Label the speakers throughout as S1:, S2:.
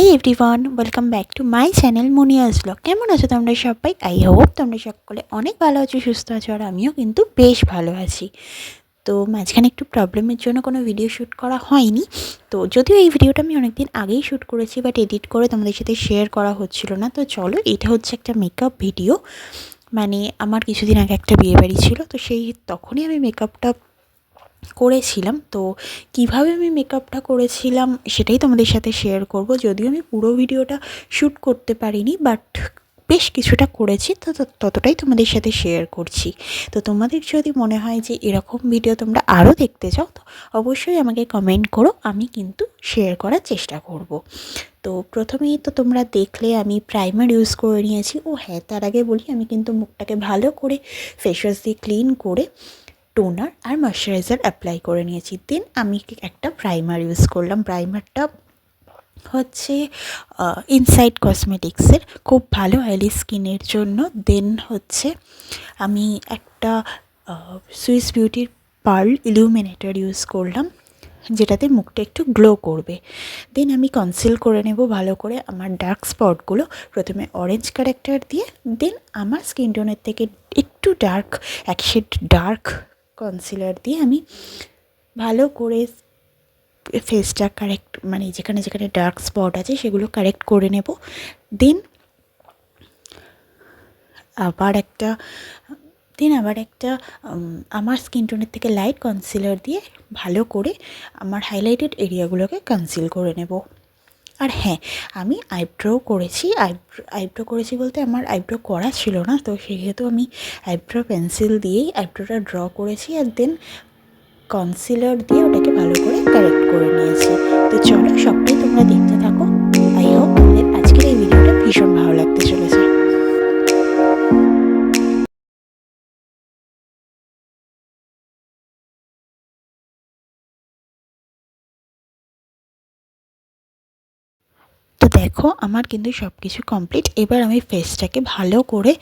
S1: High everyone, welcome back to my channel Munia's blog. কেমন আছো তোমরা সবাই? আই হোপ তোমরা সকলে অনেক ভালো আছো, সুস্থ আছো, আর আমিও কিন্তু বেশ ভালো আছি। তো মাঝখানে একটু প্রবলেমের জন্য কোনো ভিডিও শ্যুট করা হয়নি। তো যদিও এই ভিডিওটা আমি অনেক দিন আগেই শ্যুট করেছি, বাট এডিট করে তোমাদের সাথে শেয়ার করা হচ্ছিল না। তো চলো, এটা হচ্ছে একটা মেকআপ ভিডিও। মানে আমার কিছুদিন আগে একটা বিয়েবাড়ি ছিল, তো তখনই আমি মেকআপটা করেছিলাম। তো কিভাবে আমি মেকআপটা করেছিলাম সেটাই তোমাদের সাথে শেয়ার করব। যদিও আমি পুরো ভিডিওটা শ্যুট করতে পারিনি, বাট বেশ কিছুটা করেছি, তো ততটাই তোমাদের সাথে শেয়ার করছি। তো তোমাদের যদি মনে হয় যে এরকম ভিডিও তোমরা আরও দেখতে চাও, তো অবশ্যই আমাকে কমেন্ট করো, আমি কিন্তু শেয়ার করার চেষ্টা করব। তো প্রথমেই তো তোমরা দেখলে আমি প্রাইমার ইউজ করে নিয়েছি। ও হ্যাঁ, তার আগে বলি, আমি কিন্তু মুখটাকে ভালো করে ফেস ওয়াশ দিয়ে ক্লিন করে টোনার আর ময়শ্চারাইজার অ্যাপ্লাই করে নিয়েছি। দেন আমি একটা প্রাইমার ইউজ করলাম। প্রাইমারটা হচ্ছে ইনসাইড কসমেটিক্সের, খুব ভালো অয়েলি স্কিনের জন্য। দেন হচ্ছে আমি একটা সুইস বিউটির পার্ল ইলুমিনেটর ইউজ করলাম, যেটাতে মুখটা একটু গ্লো করবে। দেন আমি কনসিল করে নেব ভালো করে আমার ডার্ক স্পটগুলো, প্রথমে অরেঞ্জ কারেক্টার দিয়ে। দেন আমার স্কিন টোনের থেকে একটু ডার্ক, এক শেড ডার্ক কনসিলার দিয়ে আমি ভালো করে ফেসটা কারেক্ট, মানে যেখানে যেখানে ডার্ক স্পট আছে সেগুলো কারেক্ট করে নেব। দেন আবার একটা আমার স্কিন টোনের থেকে লাইট কনসিলার দিয়ে ভালো করে আমার হাইলাইটেড এরিয়াগুলোকে কনসিল করে নেব। আর হ্যাঁ, আমি আইব্রো করেছি বলতে আমার আইব্রো করা ছিল না, তো সেহেতু আমি আইব্রো পেন্সিল দিয়েই আইব্রোটা ড্র করেছি, আর দেন কনসিলার দিয়ে ওটাকে ভালো করে কারেক্ট করে নিয়েছি। তো চলো, সবটাই তোমরা দেখতে থাকো। আই হোপ তোমাদের আজকের এই ভিডিওটা ভীষণ ভালো লাগতে চলেছে। তো দেখো, আমার কিন্তু সব কিছু কমপ্লিট। এবার আমি ফেসটাকে ভালো করে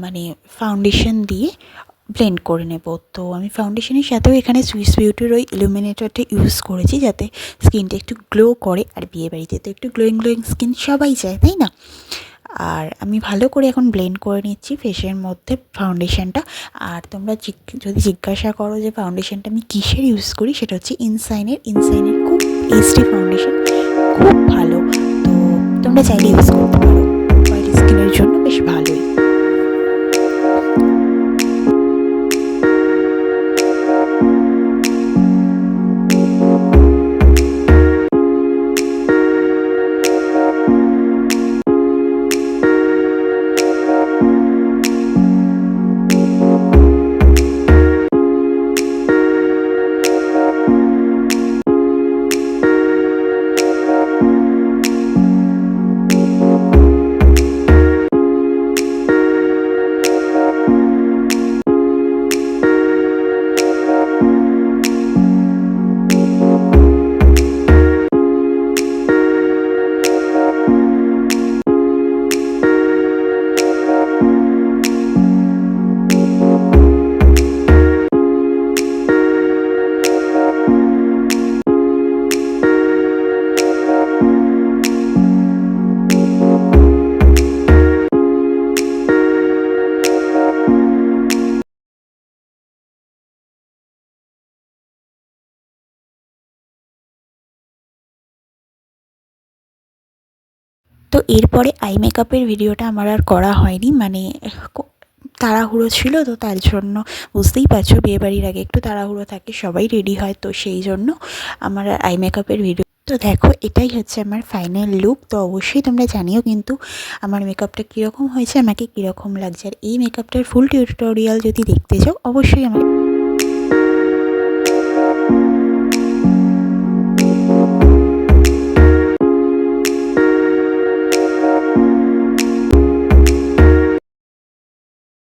S1: মানে ফাউন্ডেশন দিয়ে ব্লেন্ড করে নেব। তো আমি ফাউন্ডেশনের সাথেও এখানে সুইস বিউটির ওই ইলুমিনেটরটা ইউজ করেছি, যাতে স্কিনটা একটু গ্লো করে। আর বিয়েবাড়িতে তো একটু গ্লোয়িং স্কিন সবাই চায়, তাই না? আর আমি ভালো করে এখন ব্লেন্ড করে নিচ্ছি ফেসের মধ্যে ফাউন্ডেশনটা। আর তোমরা যদি জিজ্ঞাসা করো যে ফাউন্ডেশনটা আমি কিসের ইউজ করি, সেটা হচ্ছে ইনসাইনের খুব এইচডি ফাউন্ডেশন, খুব ভালো। তো তোমরা চাইলে ইউজ করতে পারো, অয়েলি স্কিনের জন্য বেশ ভালোই। তো এরপরে আই মেকআপের ভিডিওটা আমার আর করা হয়নি, মানে তাড়াহুড়ো ছিল, তো তার জন্য বুঝতেই পারছো বিয়েবাড়ির আগে একটু তাড়াহুড়ো থাকে, সবাই রেডি হয়, তো সেই জন্য আমার আর আই মেকআপের ভিডিও। তো দেখো, এটাই হচ্ছে আমার ফাইনাল লুক। তো অবশ্যই তোমরা জানিও কিন্তু আমার মেকআপটা কীরকম হয়েছে, আমাকে কীরকম লাগছে। আর এই মেকআপটার ফুল টিউটোরিয়াল যদি দেখতে চাও, অবশ্যই আমার